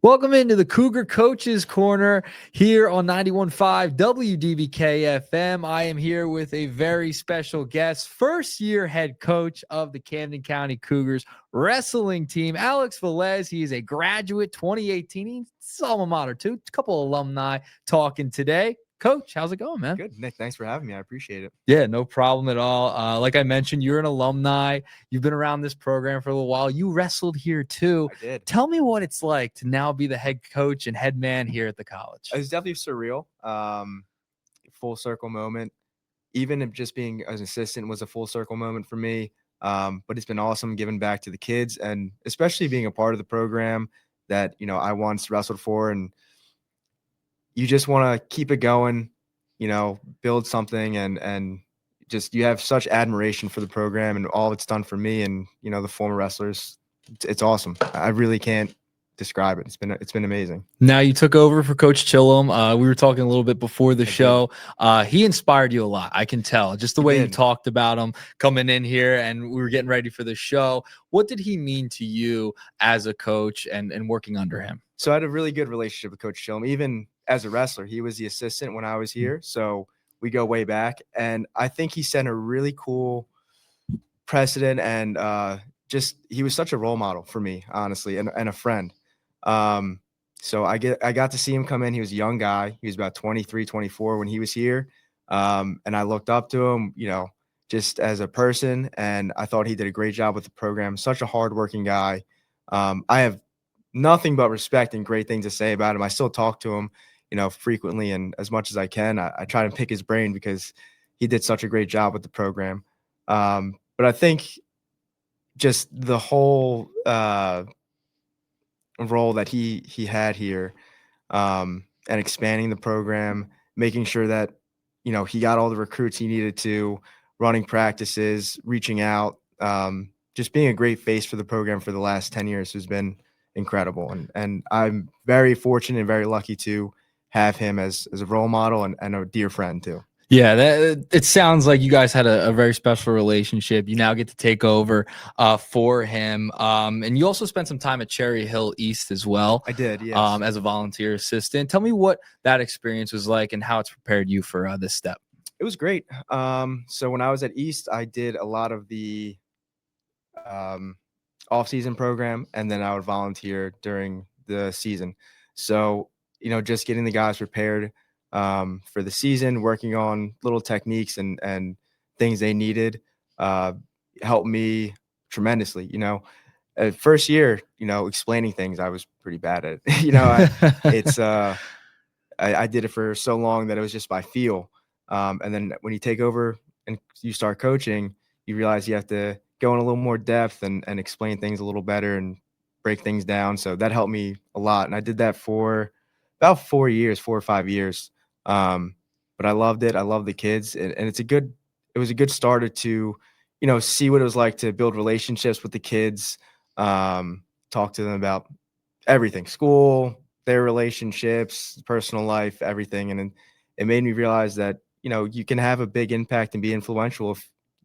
Welcome into the Cougar Coaches Corner here on 91.5 WDBK-FM. I am here with a very special guest, first-year head coach of the Camden County Cougars wrestling team, Alex Velez. He is a graduate 2018. He's alma mater, too. A couple of alumni talking today. Coach, how's it going, man? Good, Nick. Thanks for having me. I appreciate it. Yeah, no problem at all. Like I mentioned, you're an alumni. You've been around this program for a little while. You wrestled here too. I did. Tell me what it's like to now be the head coach and head man here at the college. It was definitely surreal. Full circle moment. Even if just being an assistant was a full circle moment for me. But it's been awesome giving back to the kids and especially being a part of the program that, I once wrestled for. And you just want to keep it going, build something and just you have such admiration for the program and all it's done for me and, the former wrestlers. It's awesome. I really can't describe it. It's been amazing. Now you took over for Coach Chillum. We were talking a little bit before the show. He inspired you a lot. I can tell just the way you talked about him coming in here and we were getting ready for the show. What did he mean to you as a coach and working under him? So I had a really good relationship with Coach Chillum, even as a wrestler. He was the assistant when I was here. So we go way back. And I think he set a really cool precedent and he was such a role model for me, honestly, and a friend. So I got to see him come in. He was a young guy. He was about 23, 24 when he was here. And I looked up to him, just as a person. And I thought he did a great job with the program. Such a hardworking guy. I have nothing but respect and great things to say about him. I still talk to him, frequently and as much as I can. I try to pick his brain because he did such a great job with the program. But I think just the whole role that he had here and expanding the program, making sure that, he got all the recruits he needed to, running practices, reaching out, just being a great face for the program for the last 10 years has been incredible. And I'm very fortunate and very lucky to have him as a role model and a dear friend too. Yeah, it sounds like you guys had a very special relationship. You now get to take over for him. And you also spent some time at Cherry Hill East as well. I did, yes. As a volunteer assistant. Tell me what that experience was like and how it's prepared you for this step. It was great. So when I was at East, I did a lot of the off-season program, and then I would volunteer during the season. So, just getting the guys prepared for the season, working on little techniques and things they needed helped me tremendously. First year, explaining things, I was pretty bad at it. I did it for so long that it was just by feel. And then when you take over and you start coaching, you realize you have to go in a little more depth and explain things a little better and break things down. So that helped me a lot. And I did that for about 4 or 5 years. But I loved it. I love the kids and it was a good starter to, see what it was like to build relationships with the kids, talk to them about everything, school, their relationships, personal life, everything. And it made me realize that, you can have a big impact and be influential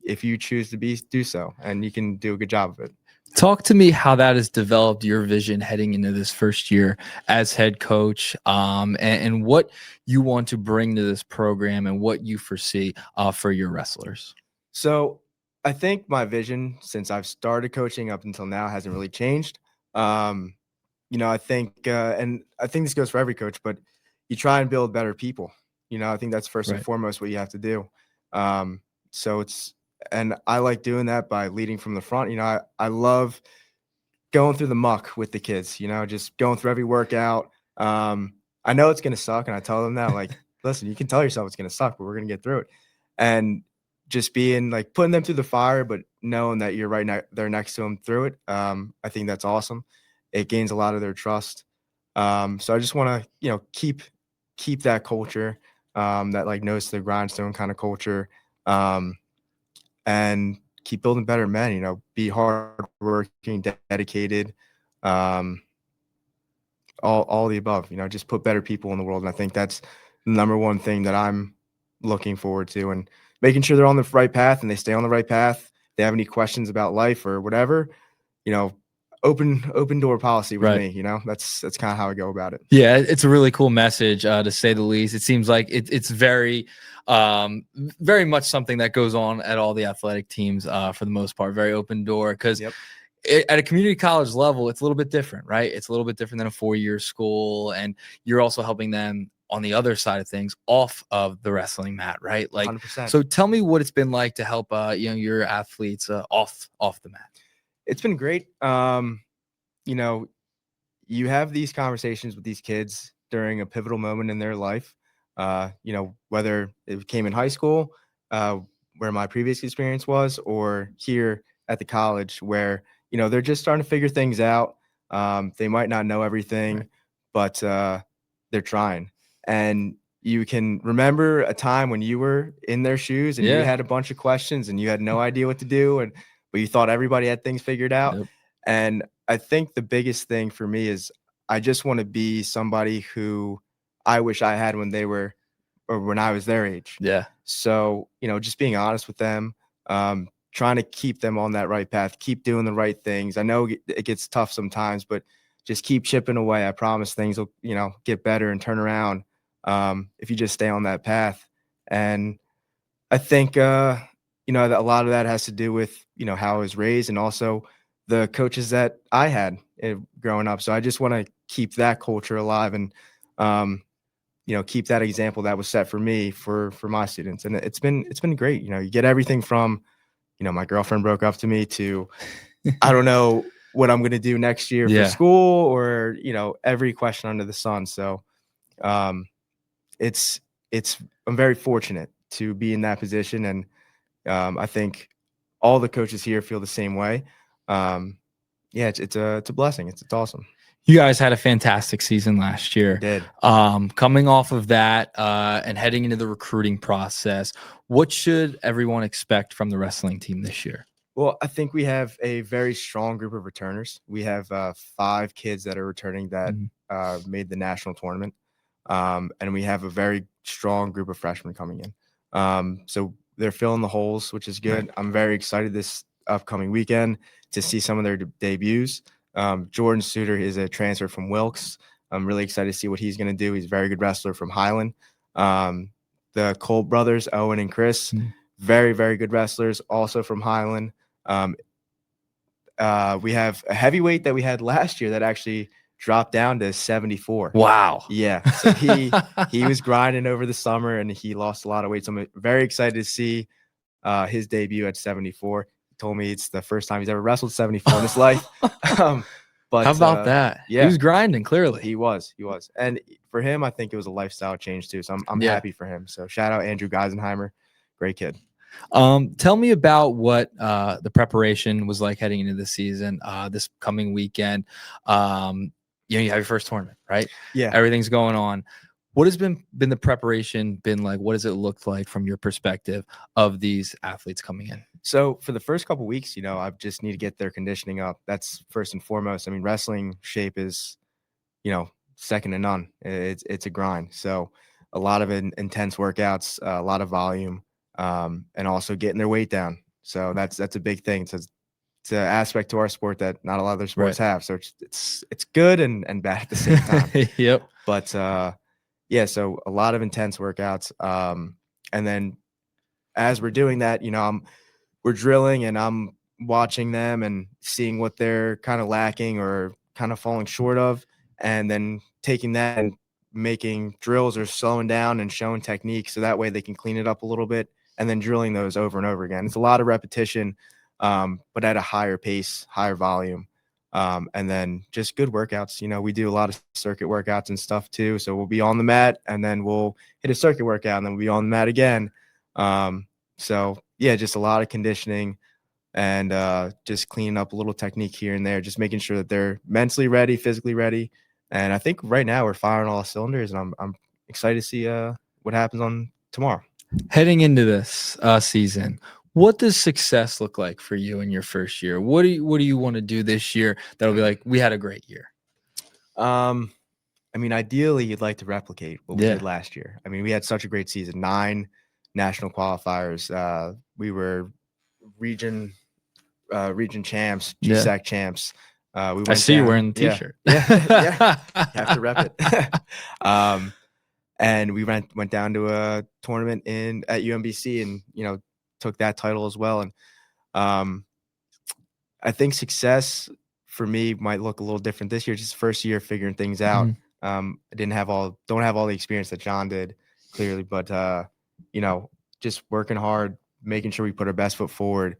if you choose to do so, and you can do a good job of it. Talk to me how that has developed your vision heading into this first year as head coach, and what you want to bring to this program and what you foresee for your wrestlers. So I think my vision since I've started coaching up until now hasn't really changed. I think, and I think this goes for every coach, but you try and build better people. I think that's first and foremost what you have to do. And I like doing that by leading from the front. I love going through the muck with the kids, just going through every workout. I know it's going to suck. And I tell them that, like, listen, you can tell yourself it's going to suck, but we're going to get through it. And just being like putting them through the fire, but knowing that you're right there next to them through it. I think that's awesome. It gains a lot of their trust. So I just want to, keep that culture, that like nose to the grindstone kind of culture. And keep building better men, be hardworking, dedicated, all the above, just put better people in the world. And I think that's the number one thing that I'm looking forward to, and making sure they're on the right path and they stay on the right path. If they have any questions about life or whatever, open door policy with Right. me. That's kind of how I go about it. Yeah, it's a really cool message, to say the least. It seems like it's very, very much something that goes on at all the athletic teams, for the most part. Very open door, because Yep. at a community college level, it's a little bit different, right? It's a little bit different than a 4-year school, and you're also helping them on the other side of things off of the wrestling mat, right? Like, 100%. so tell me what it's been like to help, your athletes, off the mat. It's been great. You know, you have these conversations with these kids during a pivotal moment in their life. Whether it came in high school, where my previous experience was, or here at the college where, they're just starting to figure things out. They might not know everything, Right. but they're trying. And you can remember a time when you were in their shoes and you Yeah. had a bunch of questions and you had no idea what to do, but you thought everybody had things figured out. Yep. And I think the biggest thing for me is I just want to be somebody who I wish I had when they were, or when I was their age. Yeah. So, just being honest with them, trying to keep them on that right path, keep doing the right things. I know it gets tough sometimes, but just keep chipping away. I promise things will, get better and turn around, if you just stay on that path. And I think, that a lot of that has to do with, how I was raised and also the coaches that I had growing up. So I just want to keep that culture alive and, keep that example that was set for me for my students. And it's been great. You get everything from, my girlfriend broke up to me to, I don't know what I'm going to do next year for school, or, every question under the sun. So, I'm very fortunate to be in that position. And, I think all the coaches here feel the same way. It's a blessing. It's awesome. You guys had a fantastic season last year. We did. Coming off of that, and heading into the recruiting process, what should everyone expect from the wrestling team this year? Well, I think we have a very strong group of returners. We have 5 kids that are returning that made the national tournament. And we have a very strong group of freshmen coming in. So they're filling the holes, which is good. Right. I'm very excited this upcoming weekend to see some of their debuts. Jordan Suter is a transfer from Wilkes. I'm really excited to see what he's going to do. He's a very good wrestler from Highland. The Colt brothers, Owen and Chris, very, very good wrestlers, also from Highland. We have a heavyweight that we had last year that actually dropped down to 74. Wow. Yeah. So he was grinding over the summer and he lost a lot of weight. So I'm very excited to see his debut at 74. He told me it's the first time he's ever wrestled 74 in his life. But how about that? Yeah, he was grinding, clearly. He was. And for him, I think it was a lifestyle change too. So I'm happy for him. So shout out Andrew Geisenheimer. Great kid. Tell me about what the preparation was like heading into the season, this coming weekend. You have your first tournament, right? Yeah. Everything's going on. What has been the preparation been like? What does it look like from your perspective of these athletes coming in? So for the first couple of weeks, I just need to get their conditioning up. That's first and foremost. I mean, wrestling shape is, second to none. It's a grind. So a lot of intense workouts, a lot of volume, and also getting their weight down. So that's a big thing. It's an aspect to our sport that not a lot of other sports have. So it's good and bad at the same time. Yep. But so a lot of intense workouts. And then as we're doing that, we're drilling and I'm watching them and seeing what they're kind of lacking or kind of falling short of, and then taking that and making drills or slowing down and showing technique so that way they can clean it up a little bit, and then drilling those over and over again. It's a lot of repetition, but at a higher pace, higher volume. And then just good workouts. We do a lot of circuit workouts and stuff too. So we'll be on the mat and then we'll hit a circuit workout and then we'll be on the mat again. So yeah, just a lot of conditioning and just cleaning up a little technique here and there, just making sure that they're mentally ready, physically ready. And I think right now we're firing all cylinders, and I'm excited to see what happens on tomorrow. Heading into this season, what does success look like for you in your first year? What do you want to do this year that'll be like, we had a great year? I mean, ideally, you'd like to replicate what we did last year. I mean, we had such a great season, 9 national qualifiers. We were region champs, GSAC champs. We went I see you down- wearing the yeah, t-shirt. Yeah. You have to rep it. And we went down to a tournament at UMBC and, took that title as well. And I think success for me might look a little different this year. Just first year figuring things out. I don't have all the experience that John did clearly, but just working hard, making sure we put our best foot forward,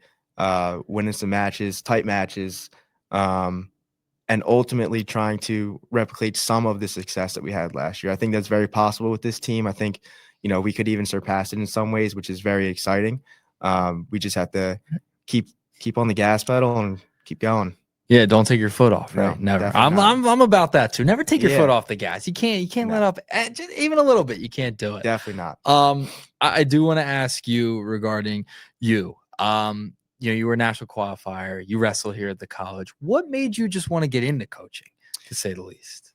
winning some matches, tight matches, and ultimately trying to replicate some of the success that we had last year. I think that's very possible with this team. I think, we could even surpass it in some ways, which is very exciting. We just have to keep on the gas pedal and keep going. Yeah, don't take your foot off, right? No, Never. definitely not. I'm about that too. Never take your foot Yeah. off the gas. You can't No. let up just even a little bit. You can't do it. Definitely not. I do want to ask you regarding you. You were a national qualifier. You wrestled here at the college. What made you just want to get into coaching, to say the least?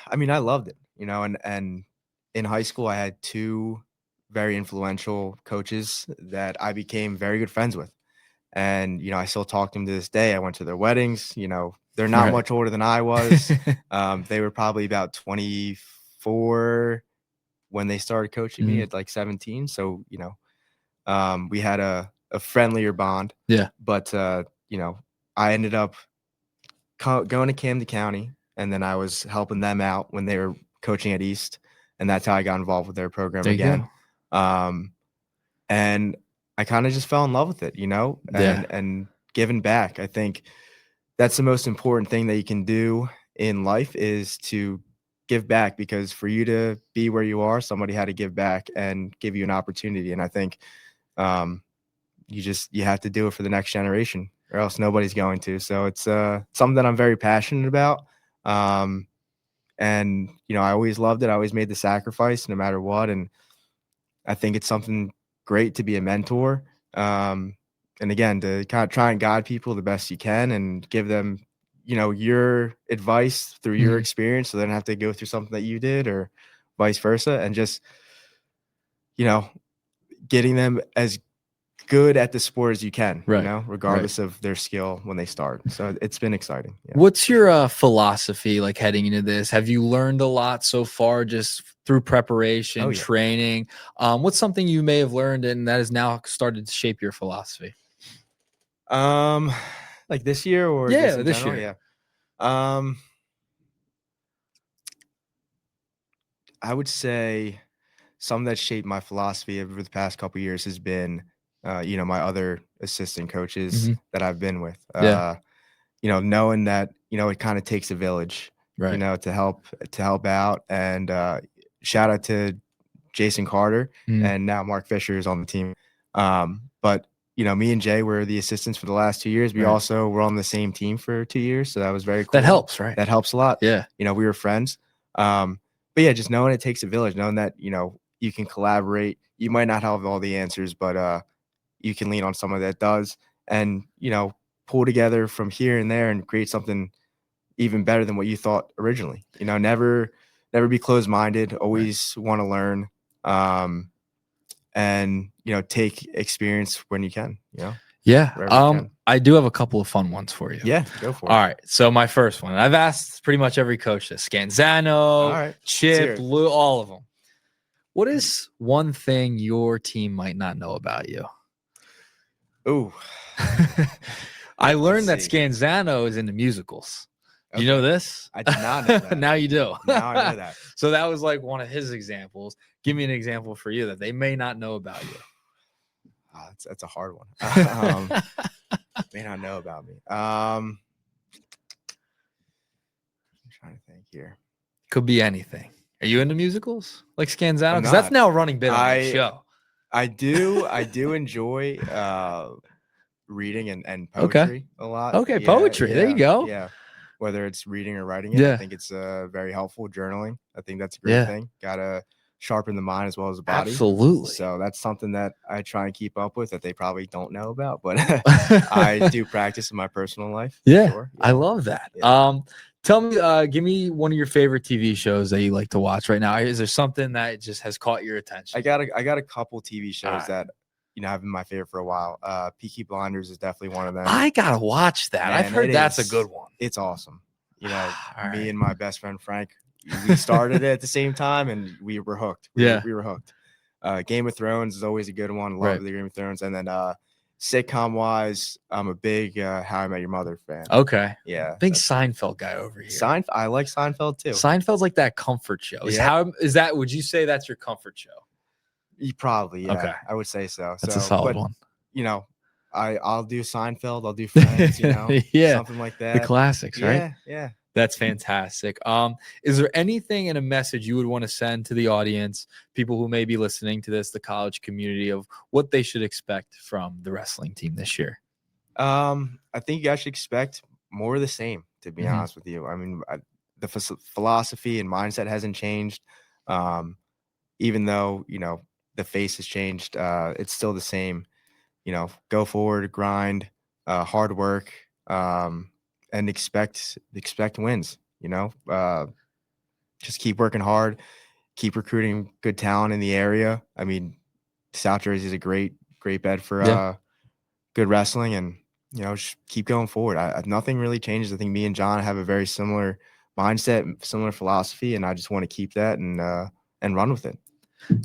I mean, I loved it, and in high school I had two very influential coaches that I became very good friends with. And, I still talk to them to this day. I went to their weddings. They're not Right. much older than I was. They were probably about 24 when they started coaching me at like 17. So, we had a friendlier bond. Yeah. But, I ended up going to Camden County, and then I was helping them out when they were coaching at East. And that's how I got involved with their program There you again. go. And I kind of just fell in love with it, and giving back. I think that's the most important thing that you can do in life is to give back, because for you to be where you are, somebody had to give back and give you an opportunity. And I think you have to do it for the next generation, or else nobody's going to. So it's something that I'm very passionate about. And, I always loved it. I always made the sacrifice no matter what. And I think it's something great to be a mentor. And again, to kind of try and guide people the best you can and give them, your advice through your experience, so they don't have to go through something that you did, or vice versa. And just, getting them as good at the sport as you can, Right. regardless of their skill when they start. So it's been exciting. Yeah. What's your philosophy like heading into this? Have you learned a lot so far just through preparation, training? What's something you may have learned and that has now started to shape your philosophy? Like this year, or this general? year? Yeah. I would say something that shaped my philosophy over the past couple of years has been, my other assistant coaches that I've been with. Knowing that, it kind of takes a village, Right. to help out. And shout out to Jason Carter, and now Mark Fisher is on the team. But me and Jay were the assistants for the last 2 years. We also were on the same team for 2 years, so that was very cool. That helps, right? That helps a lot. Yeah. We were friends. But yeah, just knowing it takes a village, knowing that, you can collaborate. You might not have all the answers, but you can lean on someone that does, and, pull together from here and there and create something even better than what you thought originally. Never be closed-minded, always want to learn, and, take experience when you can, Yeah. wherever you can. I do have a couple of fun ones for you. Yeah, go for it. All right. So my first one, I've asked pretty much every coach this: Scanzano, Chip, Lou, all of them. What is one thing your team might not know about you? Ooh. I learned that Scanzano is into musicals. Okay. You know this? I did not know that. Now you do. Now I know that. So that was like one of his examples. Give me an example for you that they may not know about you. That's a hard one. May not know about me. I'm trying to think here. Could be anything. Are you into musicals like Scanzano? Because that's now a running bit on the show. I do enjoy reading and poetry a lot. Okay, poetry. There you go. Yeah. Whether it's reading or writing it, I think it's very helpful. Journaling, I think that's a great thing. Gotta sharpen the mind as well as the body. Absolutely. So that's something that I try and keep up with that they probably don't know about, but I do practice in my personal life. Yeah, sure. I love that. Yeah. Tell me, give me one of your favorite TV shows that you like to watch right now. Is there something that just has caught your attention? I got a couple TV shows that, have been my favorite for a while. Peaky Blinders is definitely one of them. I gotta watch that. Man, I've heard that's a good one. It's awesome. Me right. and my best friend Frank, we started it at the same time, and we were hooked. We were hooked. Game of Thrones is always a good one. Love the Game of Thrones. And then sitcom wise, I'm a big How I Met Your Mother fan. Okay. Yeah. Big Seinfeld guy over here. I like Seinfeld too. Seinfeld's like that comfort show. Would you say that's your comfort show? Probably, yeah. Okay. I would say so. That's a solid one. I'll do Seinfeld, I'll do Friends, something like that. The classics, right? Yeah. That's fantastic. Is there anything in a message you would want to send to the audience, people who may be listening to this, the college community, of what they should expect from the wrestling team this year? I think you guys should expect more of the same, to be honest with you. I mean, the philosophy and mindset hasn't changed. Even though, the face has changed, it's still the same. Go forward, grind, hard work, and expect wins. Just keep working hard, keep recruiting good talent in the area. I mean, South Jersey is a great bed for good wrestling, and just keep going forward. Nothing really changes. I think me and John have a very similar mindset, similar philosophy, and I just want to keep that and run with it.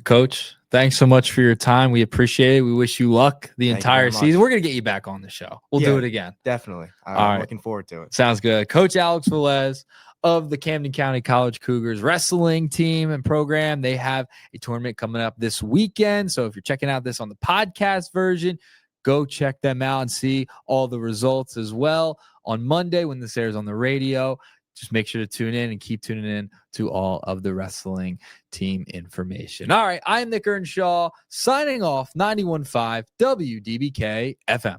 Coach, thanks so much for your time. We appreciate it. We wish you luck the entire season. We're going to get you back on the show. We'll do it again. Definitely. I'm looking forward to it. Sounds good. Coach Alex Velez of the Camden County College Cougars wrestling team and program. They have a tournament coming up this weekend. So if you're checking out this on the podcast version, go check them out and see all the results as well on Monday when this airs on the radio. Just make sure to tune in and keep tuning in to all of the wrestling team information. All right, I'm Nick Earnshaw signing off 91.5 WDBK-FM.